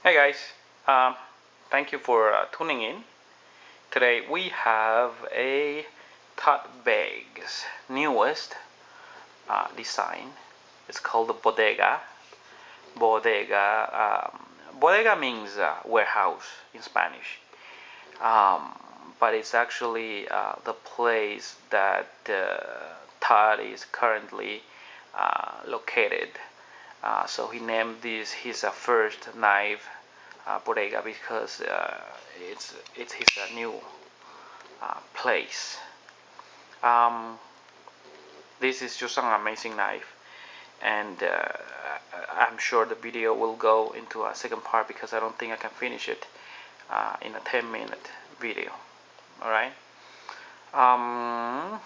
Hey guys, um, thank you for tuning in. Today we have a Todd Begg's newest design. It's called the Bodega. Bodega means warehouse in Spanish, um, but it's actually the place that Todd is currently located. So he named this his first knife Bodega because it's his new place. Um, this is just an amazing knife, and I'm sure the video will go into a second part because I don't think I can finish it in a 10-minute video. All right. How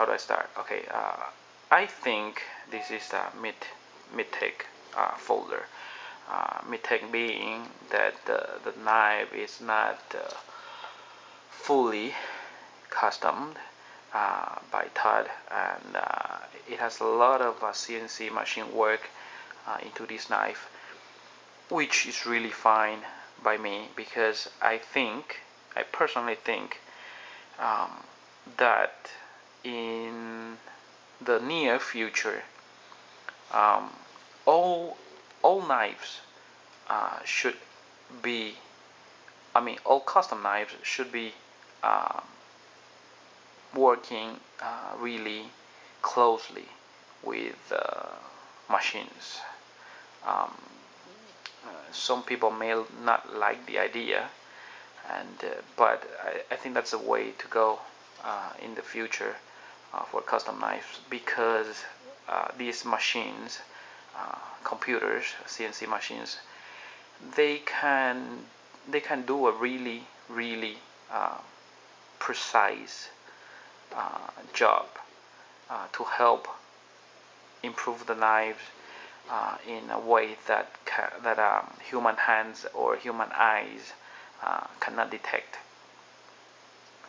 do I start? Okay. I think this is a mid-tech folder. Mid-tech being that the knife is not fully customed by Todd, and it has a lot of CNC machine work into this knife, which is really fine by me because I personally think um, that in the near future, um, all all knives should be, all custom knives should be um, working really closely with machines. Um, some people may not like the idea, and but I think that's a way to go in the future for custom knives because these machines, computers, CNC machines, they can they can do a really uh, precise job to help improve the knives in a way that human hands or human eyes cannot detect.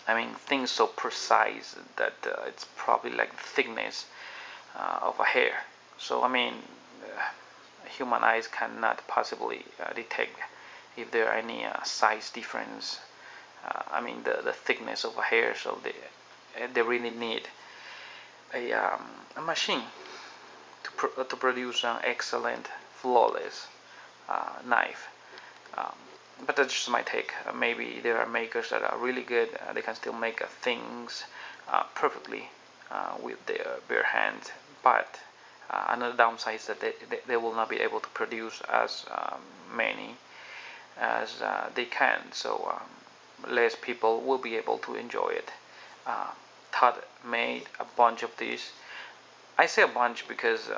I mean, things so precise that it's probably like the thickness of a hair. So I mean, human eyes cannot possibly detect if there are any size difference. The thickness of a hair. So they really need a machine to produce an excellent, flawless knife. Um, but that's just my take. Maybe there are makers that are really good. They can still make things perfectly with their bare hands. But another downside is that they will not be able to produce as many as they can. So less people will be able to enjoy it. Uh, Todd made a bunch of these. I say a bunch because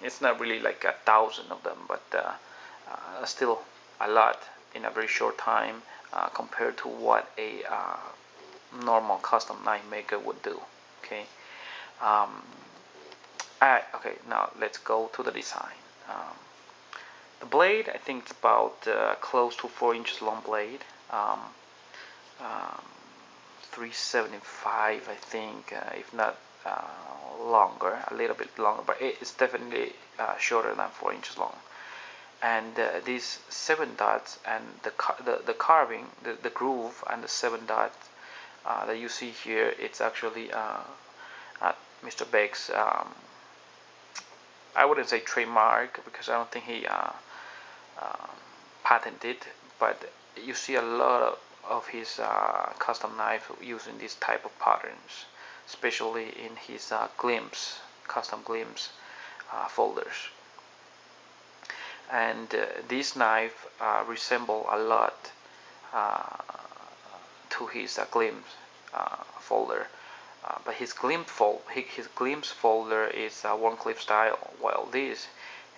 it's not really like 1,000 of them, but still a lot in a very short time compared to what a normal custom knife maker would do. Okay. Um, okay. Now let's go to the design. Um, the blade, I think it's about close to 4 inches long blade. Um, um, 375, I think, if not longer, a little bit longer, but it's definitely shorter than 4 inches long. And these 7 dots and the carving, the groove and the 7 dots that you see here, it's actually Mr. Begg's, I wouldn't say trademark because I don't think he um, patented, but you see a lot of his custom knife using this type of patterns, especially in his custom glimpse folders. And this knife resemble a lot uh, to his glimpse folder. But his glimpse folder is one clip style, while this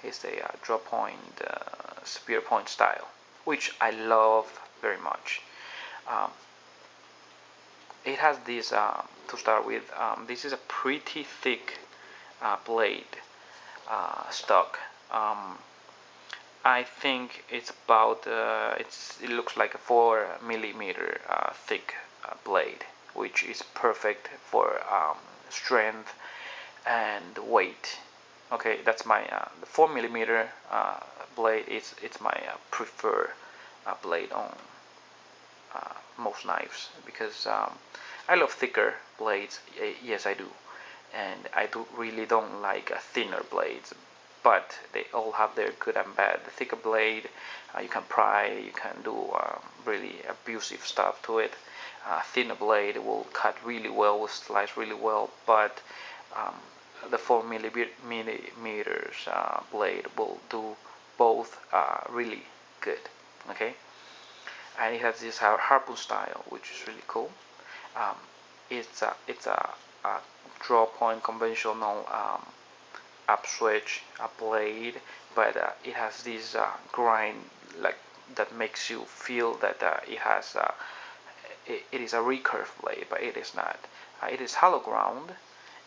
is a drop point, spear point style, which I love very much. Um, it has this to start with. This is a pretty thick blade stock. I think it's about it looks like a 4 millimeter thick blade, which is perfect for strength and weight. Okay, that's my 4 millimeter blade. It's my preferred blade on most knives, because I love thicker blades. Yes, I do, and I really don't like thinner blades. But they all have their good and bad. The thicker blade, you can pry, you can do really abusive stuff to it. Thinner blade will cut really well, will slice really well, but um, the 4 millimeters blade will do both really good. Okay, and it has this harpoon style, which is really cool. Um, it's a draw point conventional up switch, a blade, but it has this grind like that makes you feel that it is a recurve blade, but it is not. It is hollow ground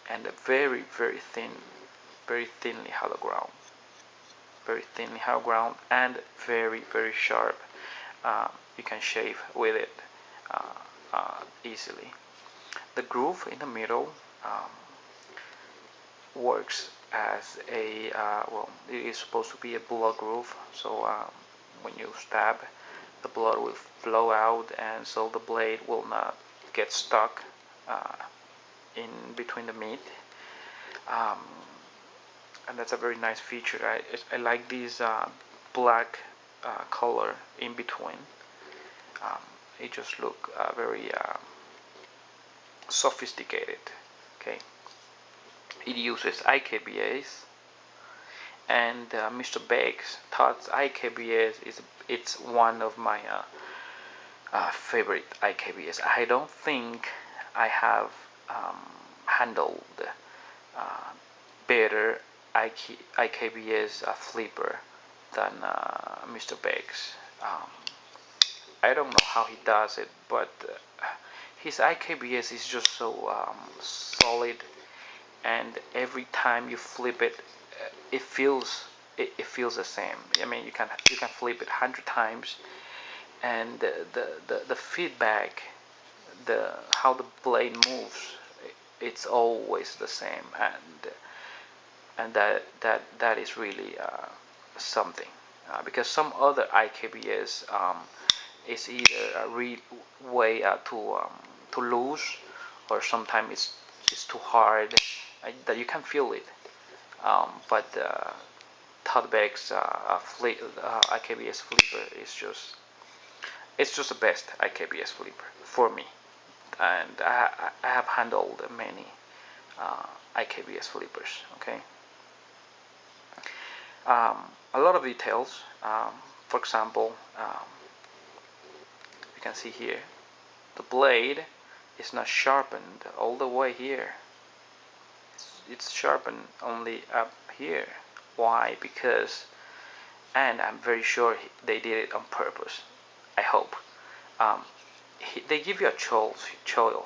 and very thin, very thinly hollow ground, and very sharp. You can shave with it easily. The groove in the middle works as a well, it is supposed to be a blood groove, so when you stab, the blood will flow out, and so the blade will not get stuck uh, in between the meat. um, and that's a very nice feature. I like this black color in between. um, it just look very sophisticated. Okay, it uses IKBS, and Mr. Begg's Todd's IKBS it's one of my favorite IKBS. I don't think I have um, handled uh, better IKBS flipper than Mr. Begg's. I don't know how he does it, but his IKBS is just so solid, and every time you flip it, it feels it feels the same. I mean, you can flip it 100 times, and the feedback, the how the blade moves, it's always the same, and that is really something. Because some other IKBS is either way too loose, or sometimes it's too hard, that you can feel it. But Todd Begg's IKBS flipper is just the best IKBS flipper for me, and I have handled many IKBS flippers. Okay, a lot of details. For example, you can see here the blade is not sharpened all the way here. It's sharpened only up here. Why? Because, and I'm very sure they did it on purpose. I hope. Um, they give you a choil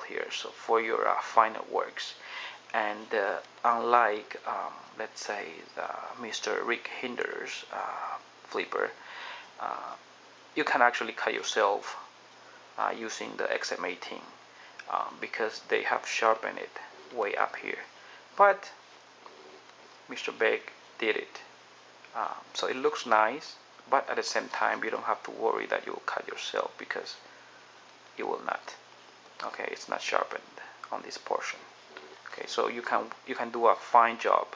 here, so for your final works. And unlike, let's say, the Mr. Rick Hinder's flipper, uh, you can actually cut yourself using the XM18, because they have sharpened it way up here. But Mr. Begg did it, so it looks nice. But at the same time, you don't have to worry that you will cut yourself, because you will not. Okay, it's not sharpened on this portion. Okay, so you can do a fine job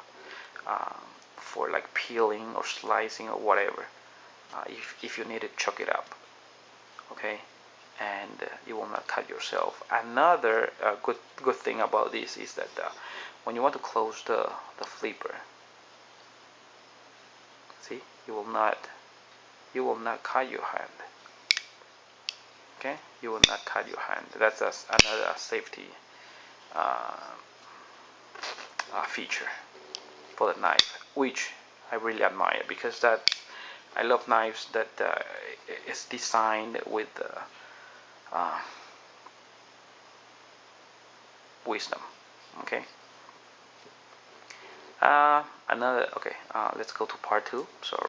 um, for like peeling or slicing or whatever, if you need to chuck it up. Okay, and you will not cut yourself. Another good thing about this is that when you want to close the flipper, see, you will not cut your hand. Okay, you will not cut your hand. That's another safety uh, feature for the knife, which I really admire, because that I love knives that is designed with uh, wisdom. Okay. Another. Okay. Let's go to part two. So.